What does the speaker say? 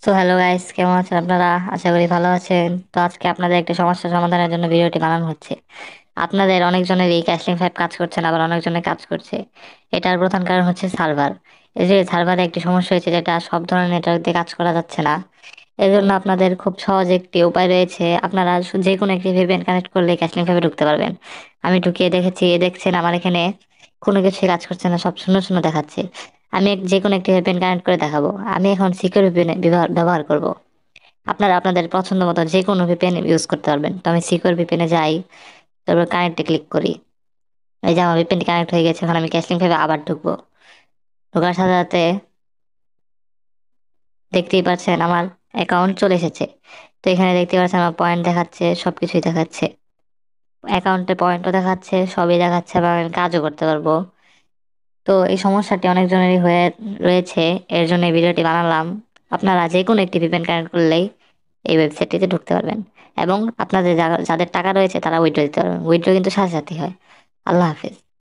তো hello guys, কেমন আছেন আপনারা? আশা করি ভালো আছেন। তো আজকে আপনাদের একটা সমস্যা সমাধানের জন্য ভিডিওটি বানানো হচ্ছে। আপনাদের অনেকজনের এই ক্যাশলিং ফাইভ কাজ করছে না, আবার অনেকজনের কাজ করছে। এটার প্রধান কারণ হচ্ছে সার্ভার। এই যে সার্ভারে একটি সমস্যা হয়েছে, যেটা সব ধরনের নেটওয়ার্ক দিয়ে কাজ করা যাচ্ছে না। এর জন্য আপনাদের খুব সহজ একটি উপায় রয়েছে। আপনারা যে কোনো একটি VPN কানেক্ট করলে ক্যাশলিং ফাইভে ঢুকতে পারবেন। আমি ঢুকিয়ে দেখেছি, দেখছেন আমার এখানে কোনো কিছু কাজ করছে না, সব শূন্য শূন্য দেখাচ্ছে। আমি যে কোনো একটি VPN কানেক্ট করে দেখাবো। আমি এখন সিকিউর VPN ব্যবহার করব। আপনারা আপনাদের পছন্দ মতো যে কোনো VPN ইউজ করতে পারবেন। তো আমি সিকিউর VPN-এ যাই, তারপর কানেক্টে ক্লিক করি। এই যে আমার VPN কানেক্ট হয়ে গেছে। এখন আমি ক্যাশলিং ফাইভে আবার ঢুকবো। ঢোকার সাথে সাথে দেখতেই পাচ্ছেন আমার অ্যাকাউন্ট চলে এসেছে। তো এখানে দেখতে পাচ্ছেন আমার পয়েন্ট দেখাচ্ছে, সবকিছুই দেখাচ্ছে। অ্যাকাউন্টে পয়েন্টও দেখাচ্ছে, সবই দেখাচ্ছে, আবার আমি কাজও করতে পারবো। তো এই সমস্যাটি অনেকজনেরই হয়ে রয়েছে। এর জন্য এই ভিডিওটি বানালাম। আপনারা যে কোনো একটি VPN কানেক্ট করলেই এই ওয়েবসাইটটিতে ঢুকতে পারবেন, এবং আপনাদের যাদের টাকা রয়েছে তারা উইথড্র দিতে পারবেন। উইথড্র কিন্তু সাথে সাথেই হয়। আল্লাহ হাফেজ।